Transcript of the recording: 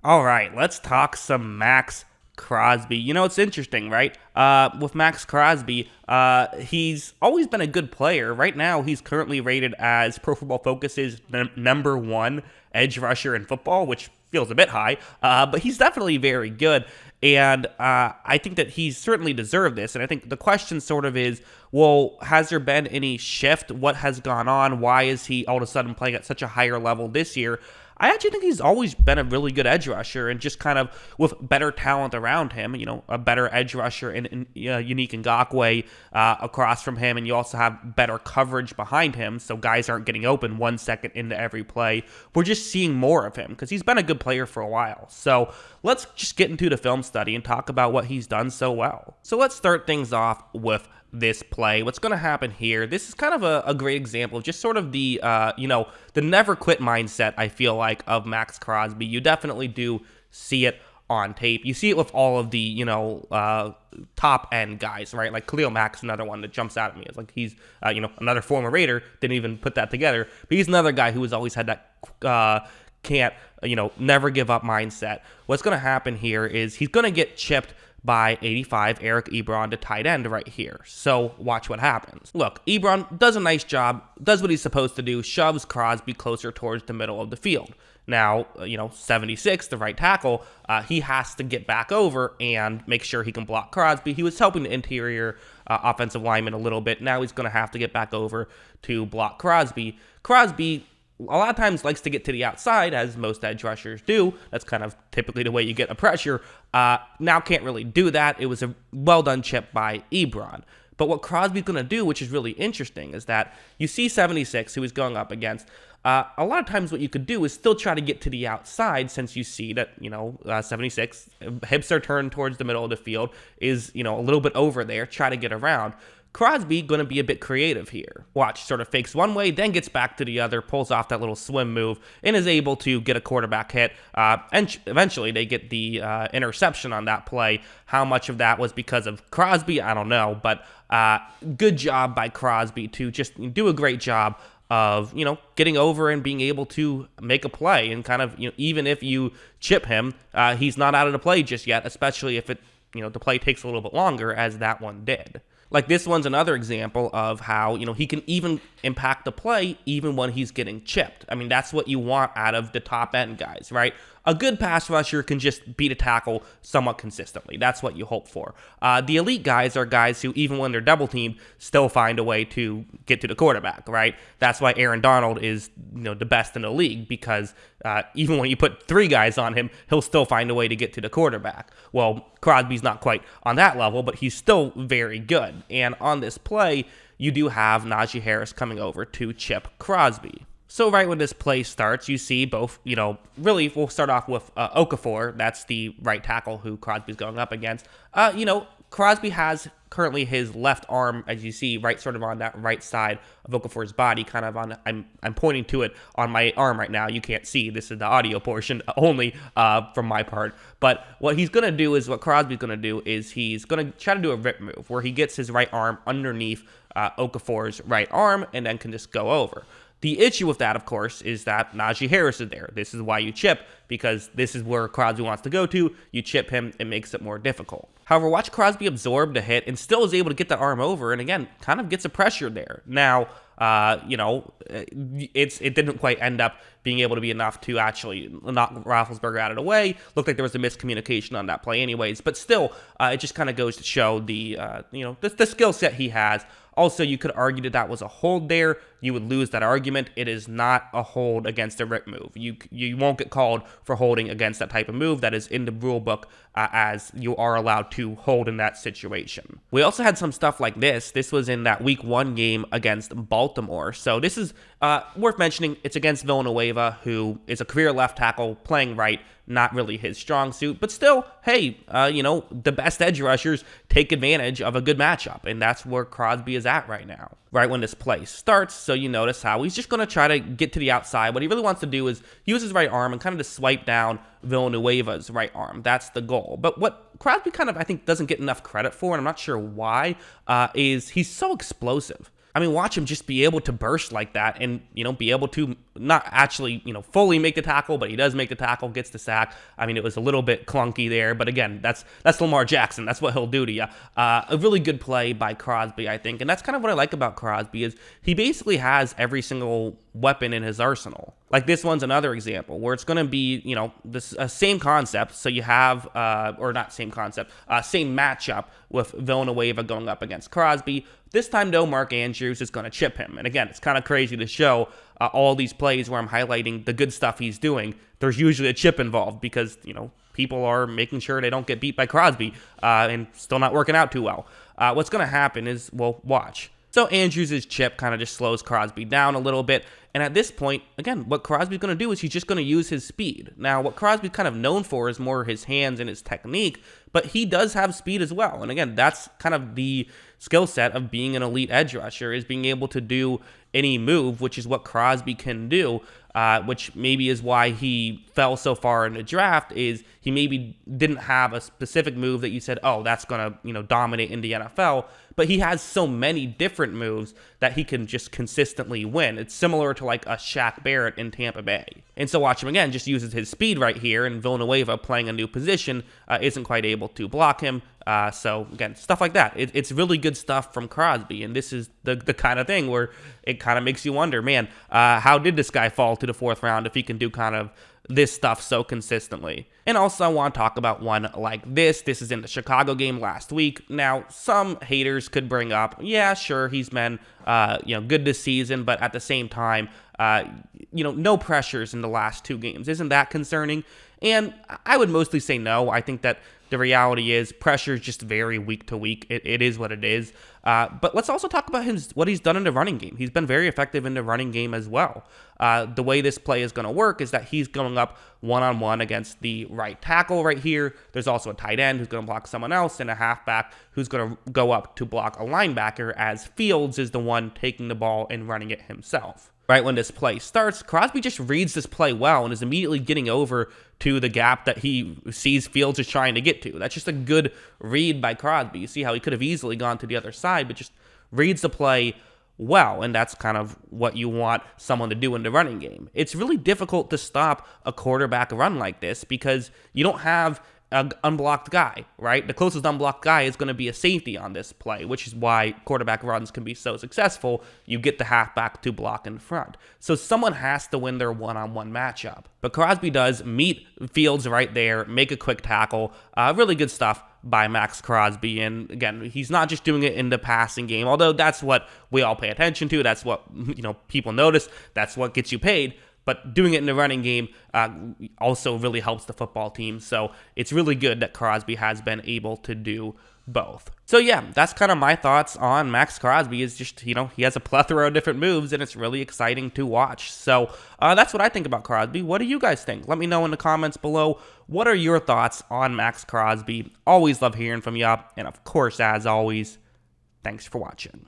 All right, let's talk some Max Crosby. You know, it's interesting, right? With Max Crosby, he's always been a good player. Right now, he's currently rated as Pro Football Focus's number one edge rusher in football, which feels a bit high, but he's definitely very good. And I think that he's certainly deserved this. And I think the question sort of is, well, has there been any shift? What has gone on? Why is he all of a sudden playing at such a higher level this year? I actually think he's always been a really good edge rusher, and just kind of with better talent around him, you know, a better edge rusher in Unique Ngakoue across from him, and you also have better coverage behind him, so guys aren't getting open 1 second into every play. We're just seeing more of him because he's been a good player for a while. So let's just get into the film study and talk about what he's done so well. So let's start things off with this play. What's going to happen here, this is kind of a great example of just sort of the, the never quit mindset, I feel like, of Max Crosby. You definitely do see it on tape. You see it with all of the, top end guys, right? Like Khalil Mack's another one that jumps out at me. It's like he's, another former Raider, didn't even put that together, but he's another guy who has always had that, never give up mindset. What's going to happen here is he's going to get chipped by 85 Eric Ebron to tight end right here. So watch what happens. Look, Ebron does a nice job, does what he's supposed to do, shoves Crosby closer towards the middle of the field. Now, 76, the right tackle, he has to get back over and make sure he can block Crosby. He was helping the interior offensive lineman a little bit. Now he's going to have to get back over to block Crosby. Crosby a lot of times likes to get to the outside, as most edge rushers do. That's kind of typically the way you get a pressure. Now can't really do that. It was a well-done chip by Ebron. But what Crosby's going to do, which is really interesting, is that you see 76, who he's going up against. A lot of times what you could do is still try to get to the outside, since you see that, 76, hips are turned towards the middle of the field, is, a little bit over there, try to get around. Crosby going to be a bit creative here. Watch, sort of fakes one way, then gets back to the other, pulls off that little swim move, and is able to get a quarterback hit. And eventually they get the interception on that play. How much of that was because of Crosby, I don't know. But good job by Crosby to just do a great job of, getting over and being able to make a play. And kind of, even if you chip him, he's not out of the play just yet, especially if it, the play takes a little bit longer, as that one did. Like, this one's another example of how, he can even impact the play even when he's getting chipped. I mean, that's what you want out of the top end guys, right? A good pass rusher can just beat a tackle somewhat consistently. That's what you hope for. The elite guys are guys who, even when they're double teamed, still find a way to get to the quarterback, right? That's why Aaron Donald is, the best in the league, because even when you put three guys on him, he'll still find a way to get to the quarterback. Well, Crosby's not quite on that level, but he's still very good. And on this play, you do have Najee Harris coming over to chip Crosby. So right when this play starts, you see both, really we'll start off with Okafor. That's the right tackle who Crosby's going up against. Crosby has currently his left arm, as you see, right sort of on that right side of Okafor's body, kind of on, I'm pointing to it on my arm right now. You can't see. This is the audio portion only from my part. But what Crosby's going to do is he's going to try to do a rip move where he gets his right arm underneath Okafor's right arm and then can just go over. The issue with that, of course, is that Najee Harris is there. This is why you chip, because this is where Crosby wants to go to. You chip him, it makes it more difficult. However, watch Crosby absorb the hit and still is able to get that arm over, and again, kind of gets a pressure there. Now, it didn't quite end up being able to be enough to actually knock Roethlisberger out of the way. Looked like there was a miscommunication on that play anyways, but still, it just kind of goes to show the skill set he has. Also, you could argue that was a hold there. You would lose that argument. It is not a hold against a rip move. You won't get called for holding against that type of move. That is in the rule book, as you are allowed to hold in that situation. We also had some stuff like this. This was in that Week 1 game against Baltimore. So this is worth mentioning. It's against Villanueva, who is a career left tackle playing right. Not really his strong suit, but still, hey, the best edge rushers take advantage of a good matchup, and that's where Crosby is at right now. Right when this play starts, so you notice how he's just going to try to get to the outside. What he really wants to do is use his right arm and kind of just swipe down Villanueva's right arm. That's the goal. But what Crosby kind of, I think, doesn't get enough credit for, and I'm not sure why, is he's so explosive. I mean, watch him just be able to burst like that and, be able to not actually, fully make the tackle, but he does make the tackle, gets the sack. I mean, it was a little bit clunky there, but again, that's Lamar Jackson. That's what he'll do to you. A really good play by Crosby, I think. And that's kind of what I like about Crosby is he basically has every single weapon in his arsenal. Like this one's another example where it's going to be, this same concept. So you have, or not same concept, same matchup with Villanueva going up against Crosby. This time, though, Mark Andrews is going to chip him. And again, it's kind of crazy to show all these plays where I'm highlighting the good stuff he's doing. There's usually a chip involved because, people are making sure they don't get beat by Crosby and still not working out too well. What's going to happen is, well, watch. So Andrews' chip kind of just slows Crosby down a little bit. And at this point, again, what Crosby's going to do is he's just going to use his speed. Now, what Crosby's kind of known for is more his hands and his technique, but he does have speed as well. And again, that's kind of the skill set of being an elite edge rusher, is being able to do any move, which is what Crosby can do, which maybe is why he fell so far in the draft, is he maybe didn't have a specific move that you said, oh, that's going to, dominate in the NFL. But he has so many different moves that he can just consistently win. It's similar to like a Shaq Barrett in Tampa Bay. And so watch him again, just uses his speed right here, and Villanueva playing a new position isn't quite able to block him. So again, stuff like that. It's really good stuff from Crosby, and this is the kind of thing where it kind of makes you wonder, man, how did this guy fall to the fourth round if he can do kind of this stuff so consistently? And also I want to talk about one like this. This is in the Chicago game last week. Now, some haters could bring up, yeah, sure, he's been good this season, but at the same time, no pressures in the last two games. Isn't that concerning? And I would mostly say no. I think that the reality is pressures just vary week to week. It is what it is. But let's also talk about what he's done in the running game. He's been very effective in the running game as well. The way this play is going to work is that he's going up one-on-one against the right tackle right here. There's also a tight end who's going to block someone else, and a halfback who's going to go up to block a linebacker, as Fields is the one taking the ball and running it himself. Right when this play starts, Crosby just reads this play well and is immediately getting over to the gap that he sees Fields is trying to get to. That's just a good read by Crosby. You see how he could have easily gone to the other side, but just reads the play well, and that's kind of what you want someone to do in the running game. It's really difficult to stop a quarterback run like this because you don't have an unblocked guy, right? The closest unblocked guy is going to be a safety on this play, which is why quarterback runs can be so successful. You get the halfback to block in front. So someone has to win their one-on-one matchup. But Crosby does meet Fields right there, make a quick tackle. Really good stuff by Max Crosby. And again, he's not just doing it in the passing game, although that's what we all pay attention to. That's what people notice. That's what gets you paid. But doing it in the running game also really helps the football team. So it's really good that Crosby has been able to do both. So yeah, that's kind of my thoughts on Max Crosby. Is just, he has a plethora of different moves, and it's really exciting to watch. So that's what I think about Crosby. What do you guys think? Let me know in the comments below. What are your thoughts on Max Crosby? Always love hearing from you. And of course, as always, thanks for watching.